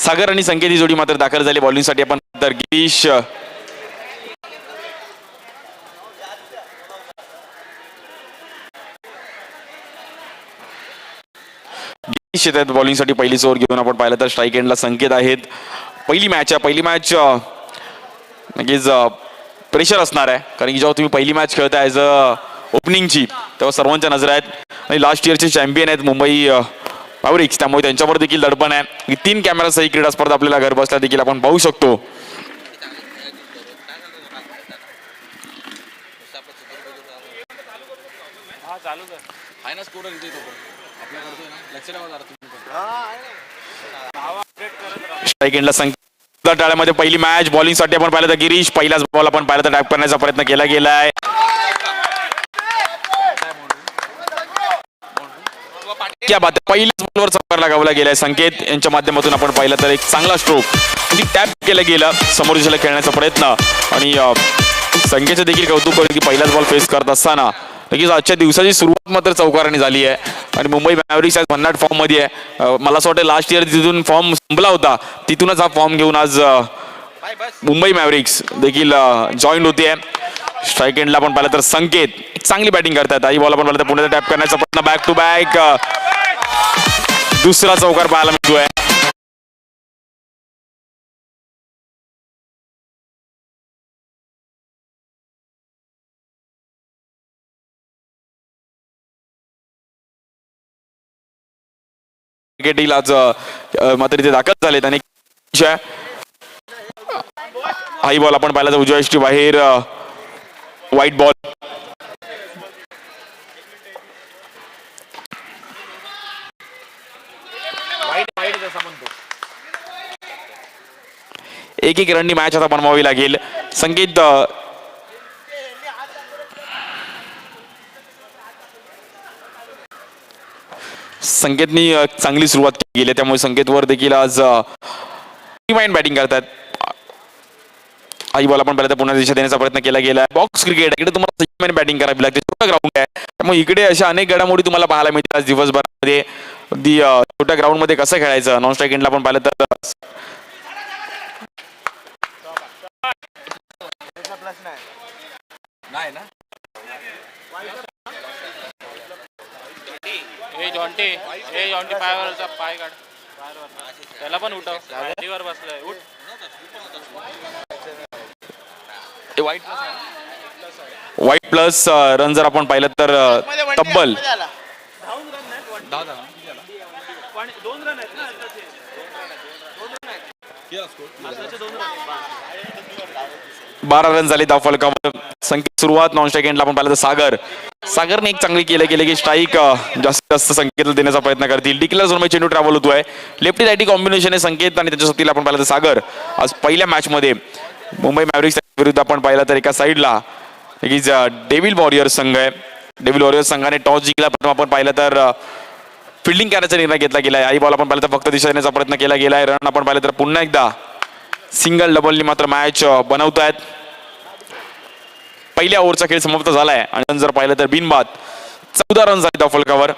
सागर आणि संकेत ही जोडी मात्र दाखल झाली बॉलिंगसाठी. आपण तर गिरीश येतात बॉलिंगसाठी. पहिलीच ओव्हर घेऊन आपण पाहिलं तर स्ट्राईक एंडला संकेत आहेत. पहिली मॅच आहे. पहिली मॅच नक्कीच प्रेशर असणार आहे, कारण की जेव्हा तुम्ही पहिली मॅच खेळता ॲज अ ओपनिंगची तेव्हा सर्वांच्या नजर आहेत. आणि लास्ट इयरचे चॅम्पियन आहेत मुंबई मॅव्हरिक्स, त्यामुळे त्यांच्यावर देखील दडपण आहे. 3 कॅमेरासह ही क्रीडा स्पर्धा आपल्याला घर बसल्या देखील आपण पाहू शकतो. स्ट्राईक एंडला संकेत टाळ्यामध्ये पहिली मॅच. बॉलिंगसाठी आपण पाहिलं तर गिरीश, पहिलाच बॉल आपण पाहिलं तर टॅप करण्याचा प्रयत्न केला गेलाय. क्या बात आहे, पहिल्याच बॉलवर चौकार लगावला गेलाय. संकेत यांच्या माध्यमातून आपण पाहिलं तर एक चांगला स्ट्रोक म्हणजे टॅप केलं गेलं समोर दिशेला खेळण्याचा प्रयत्न. आणि संकेतचे देखील कौतुक करू की पहिलाच बॉल फेस करत असताना नक्कीच आजच्या दिवसाची सुरुवात मात्र चौकाराने झाली आहे. आणि मुंबई मॅव्हरिक्स आज भन्नाट फॉर्म मध्ये आहे. मला असं वाटतं लास्ट इयर जिथून फॉर्म संपला होता तिथूनच हा फॉर्म घेऊन आज मुंबई मॅव्हरिक्स देखील जॉईन होते. स्ट्राईक एंडला आपण पाहिलं तर संकेत चांगली बॅटिंग करतात. आई बॉल आपण पाहिलं तर पुण्याचा टॅप करण्याचा प्रयत्न. बॅक टू बॅक दुसरा चौकार पाहायला मिळतोय. क्रिकेट आज मात्र इथे दाखल झालेत. आणि हाई बॉल आपण पाहिला तर उजव्या यष्टी बाहेर व्हाईट बॉल. एक रननी मॅच आता बनवावी लागेल. संकेत संकेतनी चांगली सुरुवात केली आहे, त्यामुळे संकेतवर देखील आज माइंड बॅटिंग करतात. आई बॉल आपण पहिल्यांदा पुन्हा दिशा देण्याचा प्रयत्न केला गेला. बॉक्स क्रिकेट इकडे तुम्हाला सेगमेंट बॅटिंग करावी लागते. छोटा ग्राउंड आहे, त्यामुळे इकडे अशा अनेक घडामोडी तुम्हाला पाहायला मिळतात आज दिवसभरामध्ये. अगदी छोट्या ग्राउंड मध्ये कसं खेळायचं. नॉन स्ट्राईक एंडला आपण पाहिलं तर नाही ना जॉन्टी पायावरचा पाय काढ, त्याला पण उठव, गाडीवर बसलाय उठ. वाईट प्लस रन जर आपण पाहिलं तर तब्बल 12 रन झाले धाव फलकावर. संकेत सुरुवात. नॉन स्ट्राईक एंडला आपण पाहिलं तर सागरने एक चांगली केले की स्ट्राईक जास्तीत जास्त संकेतला देण्याचा प्रयत्न करतील. डिक्लेअर झोनमध्ये चेंडू ट्रॅव्हल होतोय. लेफ्टी रायटी कॉम्बिनेशन आहे संकेत आणि त्याच्या सोबतीला आपण पाहिलं तर सागर. आज पहिल्या मॅच मध्ये मुंबई मॅव्हरिक्स विरुद्ध आपण पाहिलं तर एका साईडला डेव्हिल वॉरियर्स संघ आहे. डेव्हिल वॉरियर्स संघाने टॉस जिंकला, पण आपण पाहिलं तर फिल्डिंग करण्याचा निर्णय घेतला गेलाय. आई बॉल आपण पाहिलं तर फक्त दिशा देण्याचा प्रयत्न केला गेलाय. रन आपण पाहिलं तर पुन्हा एकदा सिंगल डबलनी मात्र मॅच बनवतायत. पहिल्या ओव्हरचा खेळ समाप्त झालाय आणि जर पाहिलं तर बिनबाद 14 रन झाले फलकावर.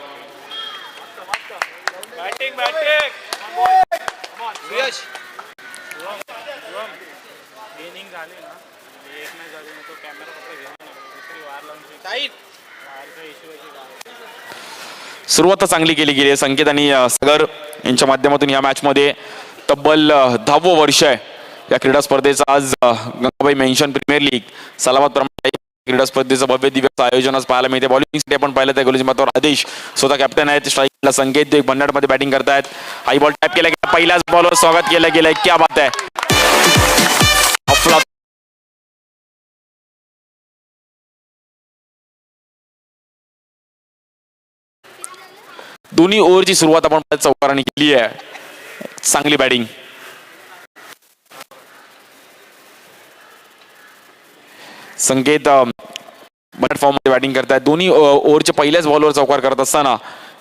सुरुवात चांगली केली गेली. संकेत आणि सागर यांच्या माध्यमातून या मॅच मध्ये तब्बल 10वं वर्ष आहे या क्रीडा स्पर्धेचा. आज गंगाबाई मेन्शन प्रीमियर लीग सलामत प्रमाणे क्रीडा स्पर्धेचं भव्य दिवस आयोजन आज पाहायला मिळते. बॉलिंगसाठी आपण पाहिलं तर गोलंदाजीवर आदेश स्वतः कॅप्टन आहेत. स्ट्राईकला संकेत एक भन्नाट मध्ये बॅटिंग करतायत. हाई बॉल टॅप केला गेला. पहिल्याच बॉलवर स्वागत केलं गेलंय. क्या बात आहे. दोन्ही ओव्हरची सुरुवात आपण चौकाराने केली आहे. चांगली बॅटिंग. संकेत बॅट फॉर्म मध्ये बॅटिंग करतायत. दोन्ही ओव्हरच्या पहिल्याच बॉलवर चौकार करत असताना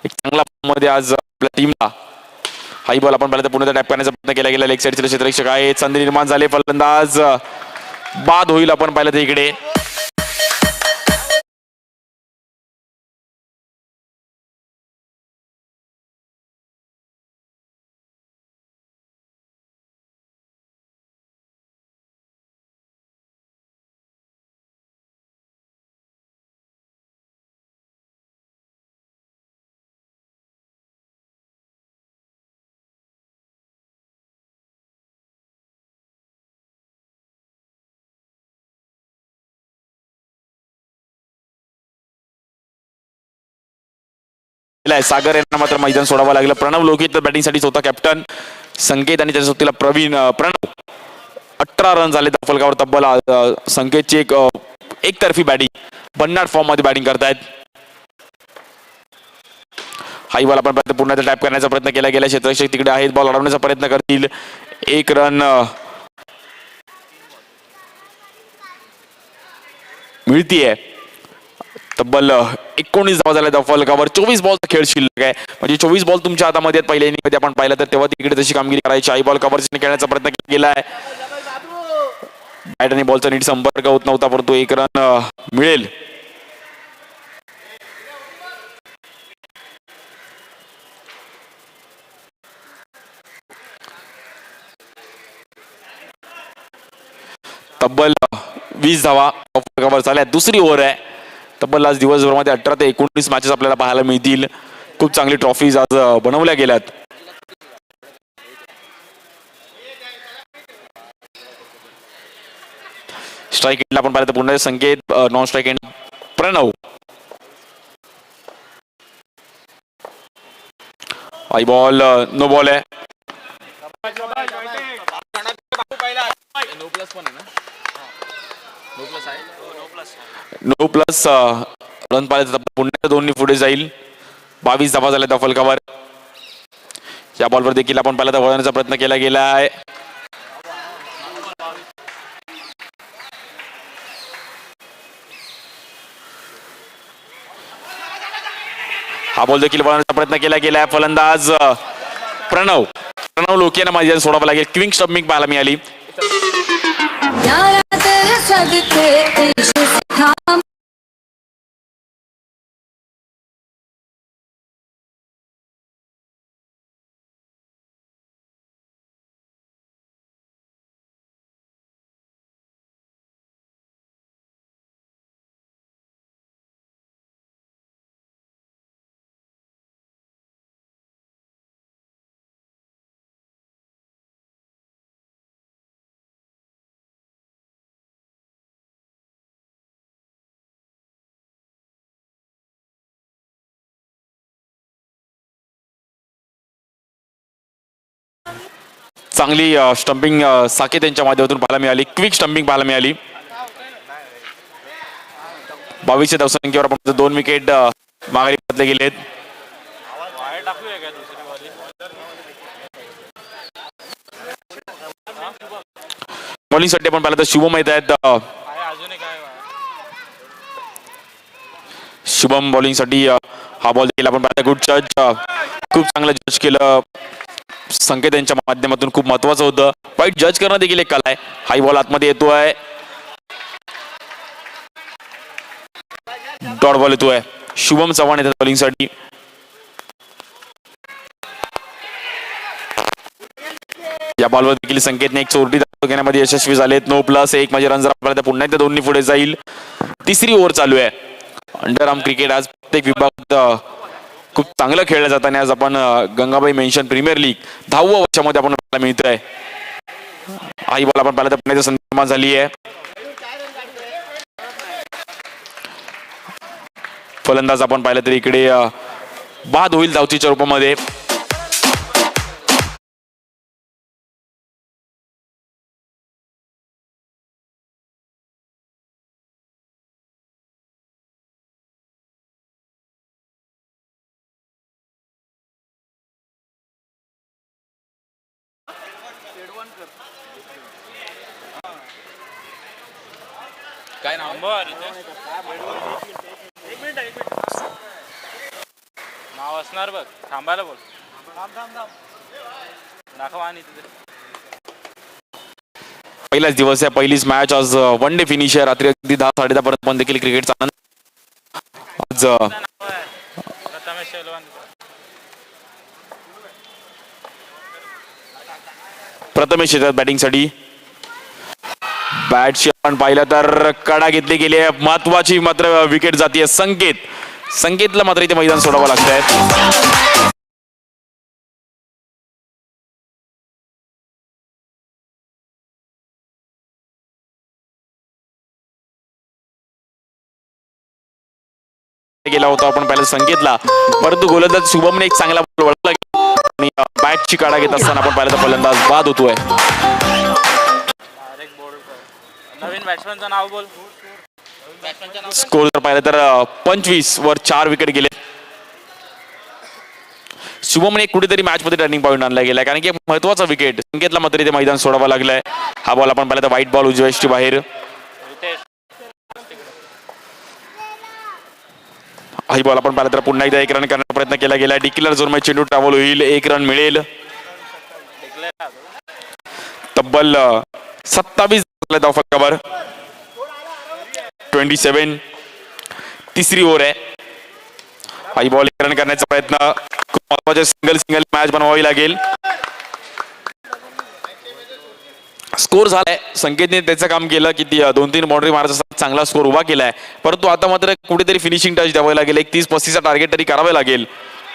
एक चांगला फॉर्म मध्ये आज आपल्या टीमला. हाई बॉल आपण पाहिलं तर पुन्हा टॅप करण्याचा प्रयत्न केला गेला. लेग साईडचे क्षेत्ररक्षक आहेत. संधी निर्माण झाले. फलंदाज बाद होईल आपण पाहिलं तर इकडे. आहे. सागर यांना मात्र मैदान सोडावं लागलं. प्रणव लोकित बॅटिंगसाठीच होता कॅप्टन. संकेत आणि त्याच्या सोबतीला प्रणव 18 रन झाले फलकावर. तब्बल संकेतची एकतर्फी बॅटिंग. भन्नाट फॉर्म मध्ये बॅटिंग करतायत. हाई बॉल आपण पुन्हा टॅप करण्याचा प्रयत्न केला गेला. क्षेत्ररक्षक तिकडे आहेत, बॉल अडवण्याचा प्रयत्न करतील. एक रन मिळतीये. तब्बल 19 धावा झाल्या फलकावर. 24 बॉलचा खेळ शिल्लक आहे. म्हणजे 24 बॉल तुमच्या हातामध्ये आहेत. पहिल्या इनिंग मध्ये आपण पाहिलं तर तेव्हा तिकडे तशी कामगिरी करायची. हाई बॉल कव्हरने खेळण्याचा प्रयत्न केला आहे. बॅट आणि बॉलचा नीट संपर्क होत नव्हता, परंतु एक रन मिळेल. तब्बल 20 धावा फलकावर झाल्या. दुसरी ओव्हर आहे. तब्बल आज दिवसभरामध्ये 18 ते 19 मॅचेस आपल्याला पाहायला मिळतील. खूप चांगली ट्रॉफीज आज बनवल्या गेल्यात. स्ट्राईक एंडला आपण पाहिलं तर पुन्हा Sanket, non strike end Pranav. आई बॉल नो बॉल आहे. नो प्लस रन पाहिजे तर पुन्हा दोन्ही पुढे जाईल. 22 धावा झाल्या त्या फलकावर. या बॉलवर देखील आपण पाहिलं तर वळवण्याचा प्रयत्न केला गेला आहे. हा बॉल देखील वळवण्याचा प्रयत्न केला गेला आहे. फलंदाज प्रणव लोकियांना मैदान सोडावं लागेल. क्विक स्टंपिंग पाहायला मिळाली. चांगली स्टंपिंग साकेत यांच्या माध्यमातून पाहायला मिळाली. क्विक स्टंपिंग पाहायला मिळाली. 22 धावसंख्येवर आपण 2 विकेट माघारी घेतले गेलेत. बॉलिंग साठी आपण पाहिलं तर शुभम येत आहेत. शुभम बॉलिंग साठी हा बॉल देखील आपण पाहिलं. गुड जज, खूप चांगलं जज केलं संकेत यांच्या माध्यमातून. खूप महत्वाचं होतं. वाईट जज करणं देखील एक कला आहे. हाई बॉल आतमध्ये येतोय. डॉट बॉल येतोय. शुभम चव्हाण येतात बॉलिंग साठी. या बॉलवर देखील संकेतने एक चोरटी घेण्यामध्ये यशस्वी झालेत. नो प्लस 1 म्हणजे रन जर आपल्याला पुन्हा एकदा दोन्ही पुढे जाईल. तिसरी ओव्हर चालू आहे. अंडरआर्म क्रिकेट आज प्रत्येक विभागात खूप चांगलं खेळलं जातं आणि आज आपण गंगाबाई मेन्शन प्रीमियर लीग 10व्या वर्षामध्ये आपण मिळतोय. आई बॉल आपण पाहिलं तर पुण्याची संधी निर्माण झाली आहे. फलंदाज आपण पाहिलं तर इकडे बाद होईल धावचीच्या रूपामध्ये. काय नाव नाव असणार बघ. थांबायला बोल. दाखव आणि पहिलाच दिवस आहे. पहिलीच मॅच आज. वन डे फिनिश आहे. रात्री अगदी 10-10:30 पर्यंत पण देखील क्रिकेटचा आनंद आज. प्रथमेश येतात बॅटिंग साठी. बॅटशी आपण पाहिलं तर कडा घेतली गेली आहे. महत्वाची मात्र विकेट जातीये संकेतला मात्र इथे मैदान सोडावं लागतंय. केला होता आपण पहिल्या संकेतला, परंतु गोलंदाज शुभमने एक चांगला बॉल वळवला आणि बॅटची काढा घेत असताना आपण पाहिलं तर फलंदाज बाद होतोय. डायरेक्ट बोर्ड कर. नवीन बॅट्समॅनचं नाव बोल. बॅट्समॅनचं नाव स्कोर जर पाहिलं तर 25 वर 4 विकेट गेले. शुभमने कुठेतरी मॅच मध्ये टर्निंग पॉईंट आणला गेला, कारण की महत्वाचा विकेट संकेतला मात्र इथे मैदान सोडावं लागलंय. हा बॉल आपण पाहिला तर व्हाईट बॉल उजव्या यष्टी बाहेर. रितेश. हा बॉल आपण पाहिलं तर पुन्हा एकदा 1 रन करण्याचा प्रयत्न केला गेला. डिक्लेअर झोन मध्ये चेंडू ट्रॅव्हल होईल, 1 रन मिळेल. तब्बल 27 धावा फलकावर. 27 तिसरी ओव्हर आहे. हा बॉल 1 रन करण्याचा प्रयत्न, खूप महत्वाचे सिंगल मॅच बनवावी लागेल. स्कोर झालाय, संकेतने त्याचं काम केलं की 2-3 बाउंड्री मारत चांगला स्कोर उभा केलाय, परंतु आता मात्र कुठेतरी फिनिशिंग टच द्यावं लागेल. 31-35 टार्गेट तरी करावं लागेल.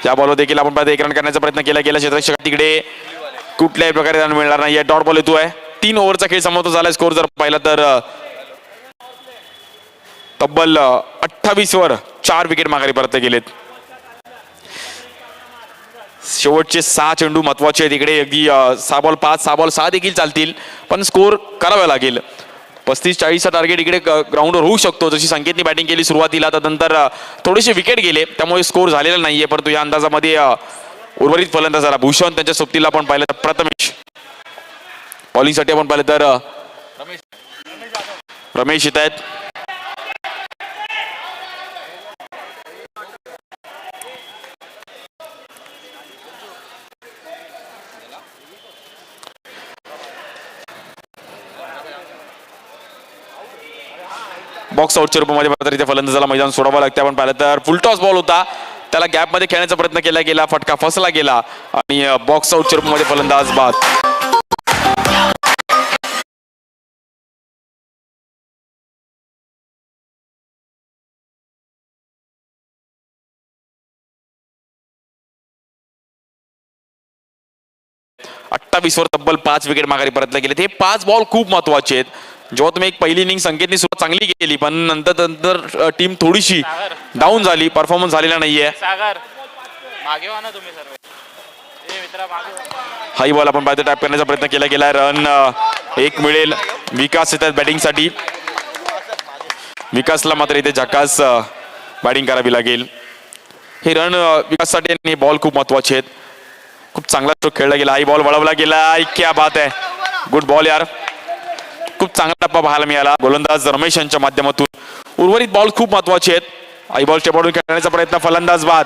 या बॉलवर देखील आपण पाहतो 1 रन करण्याचा प्रयत्न केला गेला. क्षेत्ररक्षक तिकडे कुठल्याही प्रकारे रन मिळणार नाही. डॉट बॉल येतोय. 3 ओव्हरचा खेळ समाप्त झालाय. स्कोर जर पाहिला तर तब्बल 28 वर 4 विकेट माघारी परत गेलेत. शेवटचे 6 चेंडू महत्वाचे आहेत. इकडे अगदी 6 बॉल 5, 6 बॉल 6 देखील चालतील, पण स्कोर करावा लागेल. 35-40चा टार्गेट इकडे ग्राउंडवर होऊ शकतो. जशी संकेतने बॅटिंग केली सुरुवातीला, त्यानंतर थोडेसे विकेट गेले, त्यामुळे स्कोर झालेला नाहीये. परंतु या अंदाजामध्ये उर्वरित फलंदाजाला भूषण, त्यांच्या सोबतीला आपण पाहिलं तर प्रथमेश, बॉलिंगसाठी आपण पाहिलं तर रमेश येत आहेत. बॉक्स आउटच्या रूपामध्ये मात्र इथे फलंदाजाला मैदान सोडावं लागते. आपण पाहिलं तर फुल टॉस बॉल होता, त्याला गॅपमध्ये खेळण्याचा प्रयत्न केला गेला, फटका फसला गेला आणि बॉक्स आउटच्या रूपामध्ये फलंदाज बाद. वर तब्बल 5 विकेट माघारी परतले गेले. हे 5 बॉल खूप महत्वाचे आहेत. जेव्हा तुम्ही एक पहिली इनिंग संकेतने सुरुवात चांगली केली, पण नंतर टीम थोडीशी डाऊन झाली, परफॉर्मन्स झालेला नाहीये. सागर मागे वा ना तुम्ही सर्व. ए मित्रा मागे वा. हाई बॉल आपण पाहतो टॅप करण्याचा प्रयत्न केला गेला. रन 1 मिळेल. विकास येतात बॅटिंगसाठी. विकासला मात्र इथे झकास बॅटिंग करावी लागेल. हे रन विकाससाठी आणि बॉल खूप महत्वाचे आहेत. खूप चांगला स्ट्रोक खेळला गेला. हाई बॉल वळवला गेला. क्या बात आहे, गुड बॉल यार. खूप चांगला टप्पा पाहायला मिळाला गोलंदाज रमेश यांच्या माध्यमातून. उर्वरित बॉल खूप महत्वाचे आहेत. हाई बॉल स्टेपआउट खेळण्याचा प्रयत्न, फलंदाज बाद.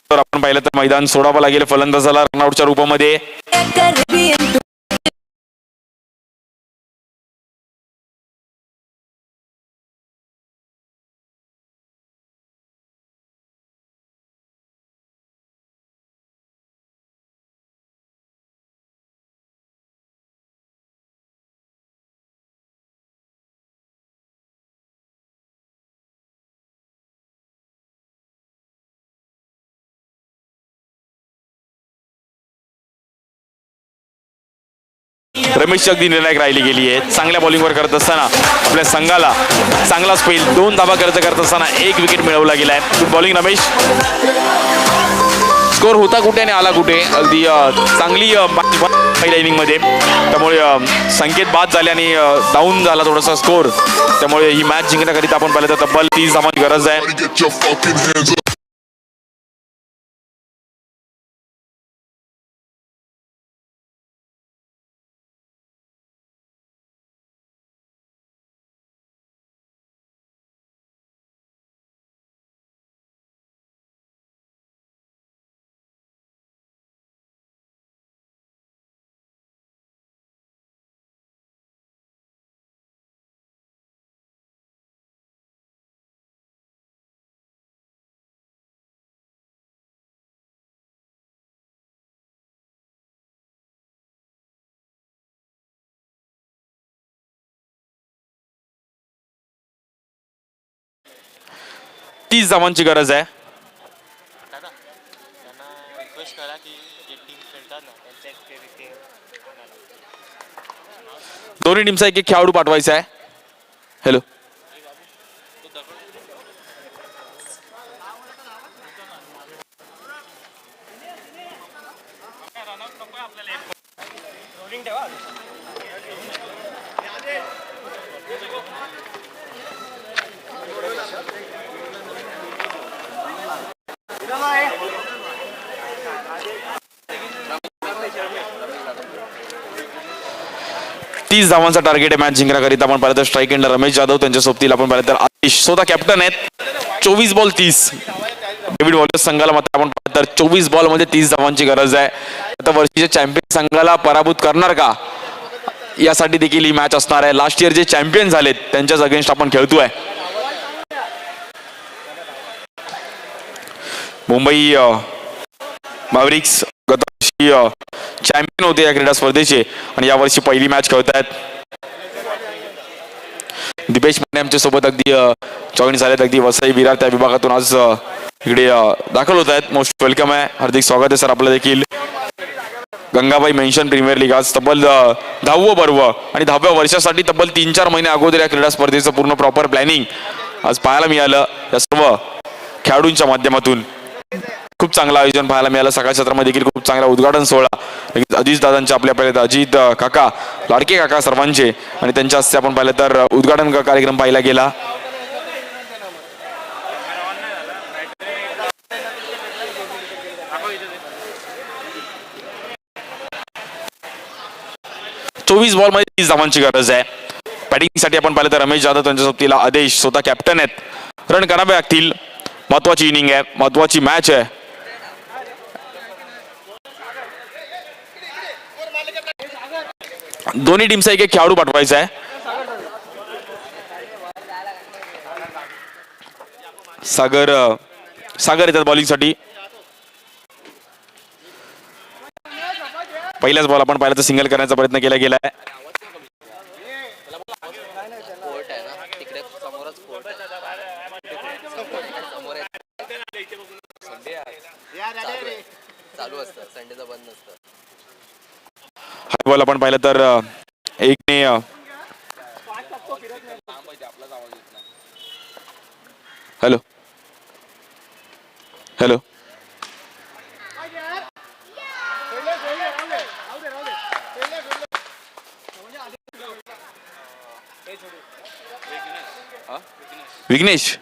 तर आपण पाहिलं तर मैदान सोडावं लागेल फलंदाजाला रनआउटच्या रूपामध्ये. रमेश अगदी निर्णायक राहिली गेली आहे. चांगल्या बॉलिंगवर करत असताना आपल्या संघाला चांगला स्पेल 2 धावा खर्च करत असताना 1 विकेट मिळवला गेलाय. Good bowling Ramesh. स्कोर होता कुठे आणि आला कुठे. अगदी चांगली पहिल्या इनिंग मध्ये, त्यामुळे संकेत बाद झाले आणि डाऊन झाला थोडासा स्कोर. त्यामुळे ही मॅच जिंकण्याकरिता आपण पाहिलं तर तब्बल 30 धावांची गरज आहे. 30 धावांची गरज आहे. दादा त्यांना रिक्वेस्ट करा की जे टीम खेळतात ना त्यांच्या एक ते दोन्ही टीमचा एक एक खेळाडू पाठवायचा आहे. हॅलो, तीस धावांचा टार्गेट आहे मॅच जिंकण्याकरिता. आपण पाहिलं तर स्ट्राईक एंडला रमेश जाधव, त्यांच्या सोबतीला आपण पाहिलं तर आतिश स्वतः कॅप्टन आहेत. 24 बॉल 30. डेव्हिड वॉलर्स संघाला मात्र आपण पाहिलं तर 24 बॉल मध्ये 30 धावांची गरज आहे. आता वर्षीच्या चॅम्पियन संघाला पराभूत करणार का, यासाठी देखील ही मॅच असणार आहे. लास्ट इयर जे चॅम्पियन झालेत त्यांच्याच अगेन्स्ट आपण खेळतोय. मुंबई मॅव्हरिक्स गत वर्षी चॅम्पियन होते या क्रीडा स्पर्धेचे आणि यावर्षी पहिली मॅच खेळतायत. दिपेश माने आमच्या सोबत अगदी जॉईन झालेत. अगदी वसई विरार त्या विभागातून आज इकडे दाखल होत आहेत. मोस्ट वेलकम आहे, हार्दिक स्वागत आहे सर आपलं देखील. गंगाबाई मेन्शन प्रीमियर लीग आज तब्बल 10वं पर्व आणि 10व्या वर्षासाठी तब्बल 3-4 महिने अगोदर या क्रीडा स्पर्धेचं पूर्ण प्रॉपर प्लॅनिंग आज पाहायला मिळालं. या सर्व खेळाडूंच्या माध्यमातून खूप चांगलं आयोजन पाहायला मिळालं. सकाळ क्षेत्रामध्ये देखील खूप चांगला उद्घाटन सोहळा अजित दादांच्या आपल्या पाहिलं तर अजित काका, लाडके काका सर्वांचे आणि त्यांच्या हस्ते आपण पाहिलं तर उद्घाटन कार्यक्रम पाहिला गेला. चोवीस बॉल मध्ये 30 धावांची गरज आहे. बॅटिंगसाठी आपण पाहिलं तर रमेश जाधव, त्यांच्या सोबतीला आदेश स्वतः कॅप्टन आहेत. रन करावे लागतील. महत्वाची इनिंग आहे, महत्वाची मॅच आहे. दोन्ही टीमचा एक एक खेळाडू पाठवायचा आहे. सागर येतात बॉलिंगसाठी. पहिल्याच बॉल आपण पाहिलं तर सिंगल करण्याचा प्रयत्न केला गेलाय. हा बॉल आपण पाहिलं तर एकने हॅलो हॅलो विघ्नेश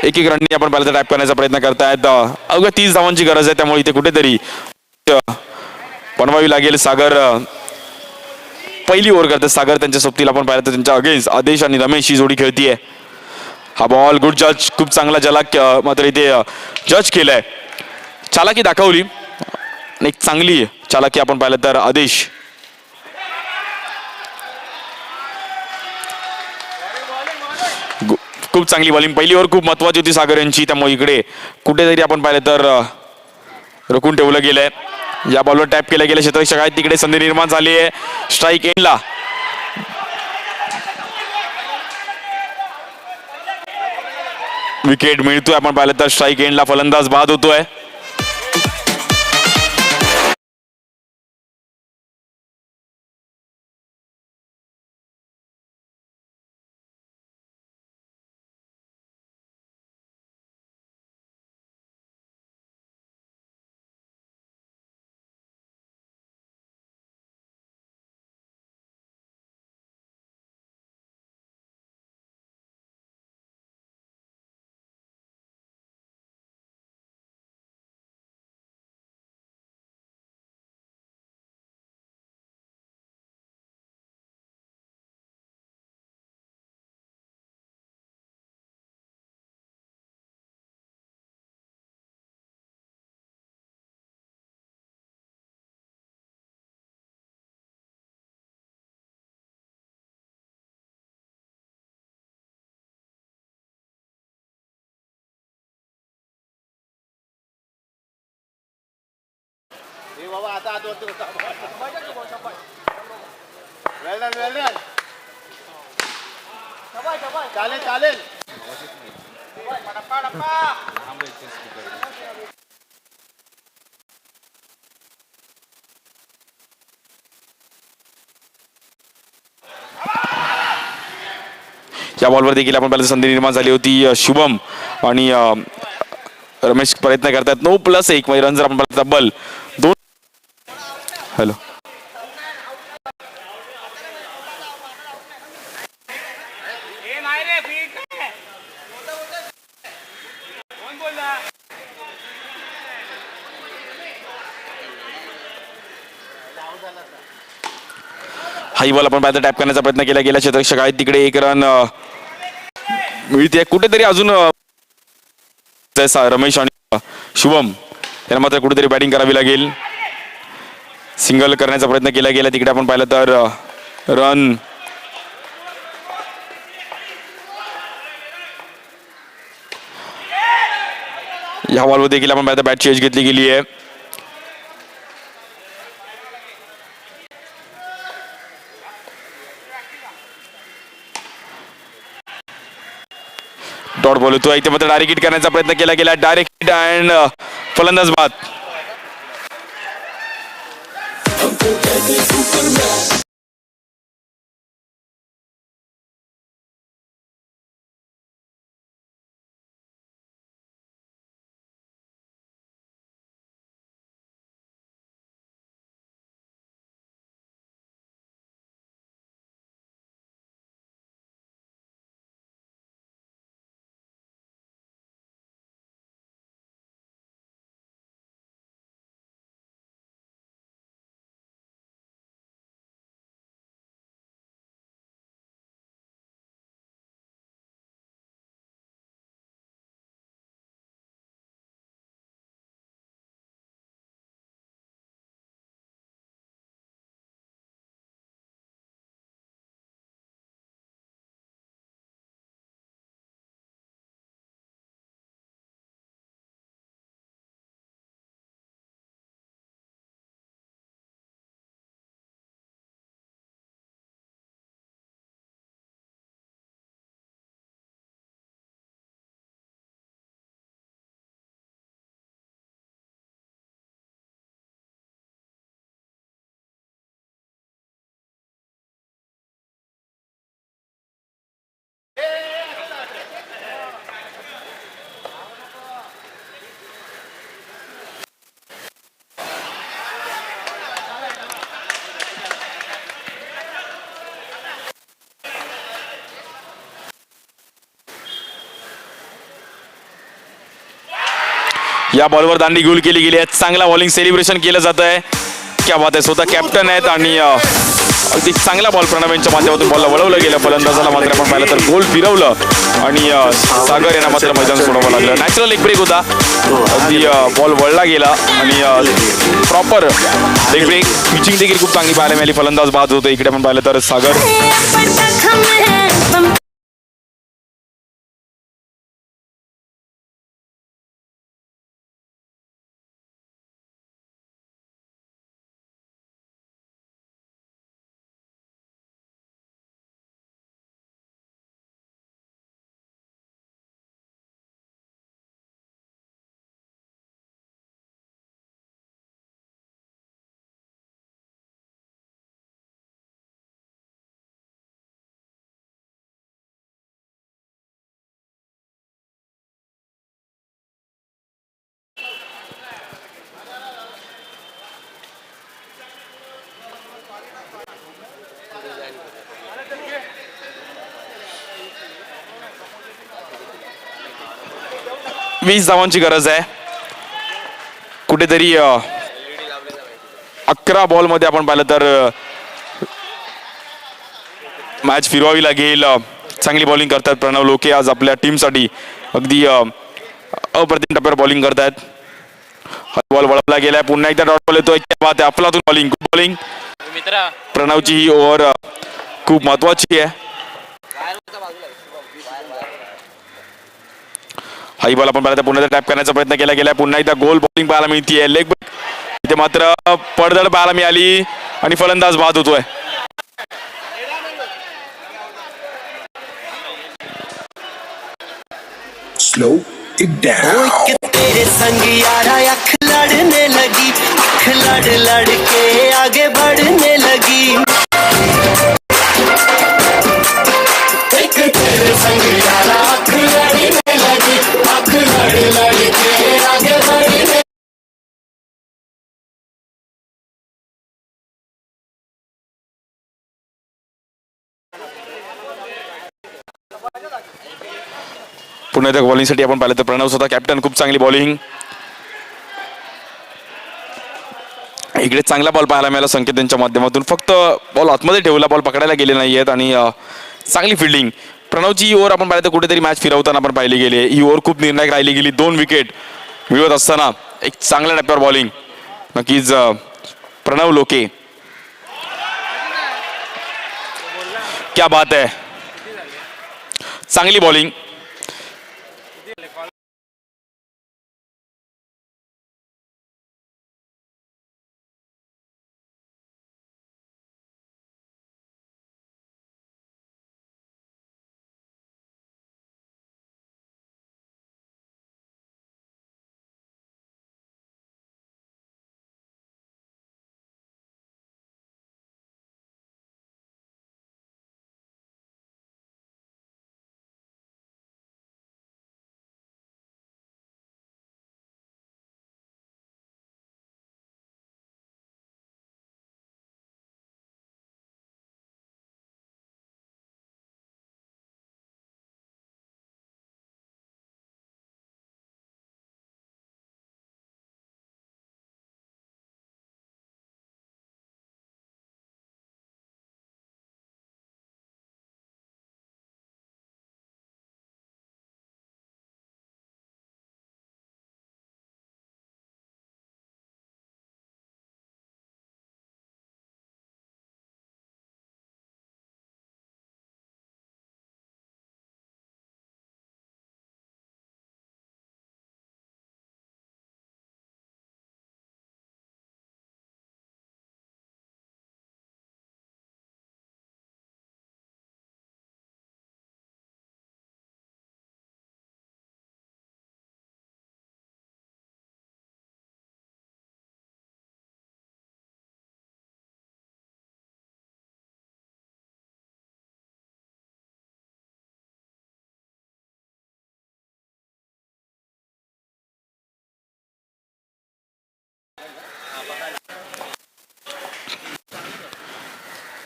एक एक रननी आपण पाहिलं तर टॅप करण्याचा प्रयत्न करतायत. अवघ्या 30 धावांची गरज आहे, त्यामुळे इथे कुठेतरी बनवावी लागेल. सागर पहिली ओव्हर करतात. सागर त्यांच्या सोबतीला आपण पाहिलं तर त्यांच्या अगेन्स्ट आदेश आणि रमेश ही जोडी खेळतीये. हा बॉल गुड जज, खूप चांगला जला मात्र इथे जज केलाय. चालाकी दाखवली, एक चांगली चालाकी आपण पाहिलं तर आदेश. खूप चांगली बॉलिंग, पहिली ओव्हर खूप महत्वाची होती सागर यांची, त्यामुळे इकडे कुठेतरी आपण पाहिलं तर रोखून ठेवलं गेलंय. या बॉलवर टॅप केलं गेलं. क्षेत्ररक्षक आहेत तिकडे, संधी निर्माण झाली आहे स्ट्राईक एंडला. विकेट मिळतोय. आपण पाहिलं तर स्ट्राईक एंडला फलंदाज बाद होतोय. चालेल चालेल. या बॉलवर देखील आपण पहिल्यांदा संधी निर्माण झाली होती. शुभम आणि रमेश प्रयत्न करतात. 9+1 म्हणजे रन जर आपण पाहिलं तब्बल 2. हॅलो हाई बॉल आपण पाहिजे टॅप करण्याचा प्रयत्न केला. गेल्या क्षेत्ररक्षक आहेत तिकडे 1 रन मिळते. कुठेतरी अजून रमेश आणि शुभम यांना मात्र कुठेतरी बॅटिंग करावी लागेल. सिंगल करण्याचा प्रयत्न केला गेला तिकडे आपण पाहिलं तर रन या बॉलवर देखील आपण पाहिलं बॅटची एज घेतली गेली आहे. डॉट बॉल होतो इथे मात्र डायरेक्ट हिट करण्याचा प्रयत्न केला गेला. डायरेक्ट हिट अँड फलंदाज बाद. या बॉलवर दांडी गोल केली गेली आहे. चांगला बॉलिंग सेलिब्रेशन केलं जात आहे. क्या बात आहे. स्वतः कॅप्टन आहेत आणि अगदी चांगला बॉल प्रणव यांच्या माध्यमातून बॉलला वळवलं गेलं. फलंदाजाला मात्र आपण पाहिलं तर गोल फिरवलं आणि सागर यांना मात्र मैदान सोडावं लागलं. नॅचरल एक ब्रेक होता. अगदी बॉल वळला गेला आणि प्रॉपर लेग ब्रेक. पिचिंग देखील खूप चांगली पाहायला मिळाली. फलंदाज बाद होतो. इकडे आपण पाहिलं तर सागर वीस धावांची गरज आहे. कुठेतरी 11 बॉलमध्ये आपण पाहिलं तर मॅच फिरवावी लागेल. चांगली बॉलिंग करतात प्रणव लोके आज आपल्या टीमसाठी. अगदी अप्रतिम टप्प्यावर बॉलिंग करतात. बॉल वळवला गेलाय. पुन्हा एकदा डॉट बॉल येतोय. क्या बात आहे. अफलातून बॉलिंग. Good bowling. प्रणवची ही ओव्हर खूप महत्वाची आहे. हाई बॉल आपण पाहिलं पुन्हा टॅप करण्याचा प्रयत्न केला गेलाय. पुन्हा एकदा गोल बॉलिंग पाहायला मिळते. लेग इथे मात्र पडझड पाहायला मिळाली आणि फलंदाज बाद होतोय. slow it down. कि तेरे संग यारा अख लड़ने लगी, अख लड़ लड़ के आगे बढ़ने लगी। एक तेरे संग यारा अख लड़ने लगी, अख लड़ लड़ के आगे बढ़ने। पुन्हा एकदा बॉलिंगसाठी आपण पाहिलं तर प्रणव स्वतः कॅप्टन, खूप चांगली बॉलिंग. इकडे चांगला बॉल पाहायला मिळाला संकेत यांच्या माध्यमातून, फक्त बॉल आतमध्ये ठेवला, बॉल पकडायला गेले नाहीयेत आणि चांगली फिल्डिंग. प्रणवची ही ओव्हर आपण पाहिलं तर कुठेतरी मॅच फिरवताना आपण पाहिली गेली. ही ओव्हर खूप निर्णायक राहिली गेली. 2 विकेट मिळवत असताना एक चांगल्या टप्प्यावर बॉलिंग नक्कीच प्रणव लोके. क्या बात आहे, चांगली बॉलिंग.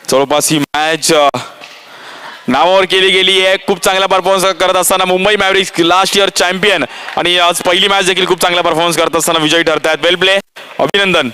जवळपास ही मॅच नावावर केली गेली आहे. खूप चांगला परफॉर्मन्स करत असताना मुंबई मॅव्हरिक्स लास्ट इयर चॅम्पियन आणि आज पहिली मॅच देखील खूप चांगला परफॉर्मन्स करत असताना विजयी ठरतायत. वेल प्ले, अभिनंदन.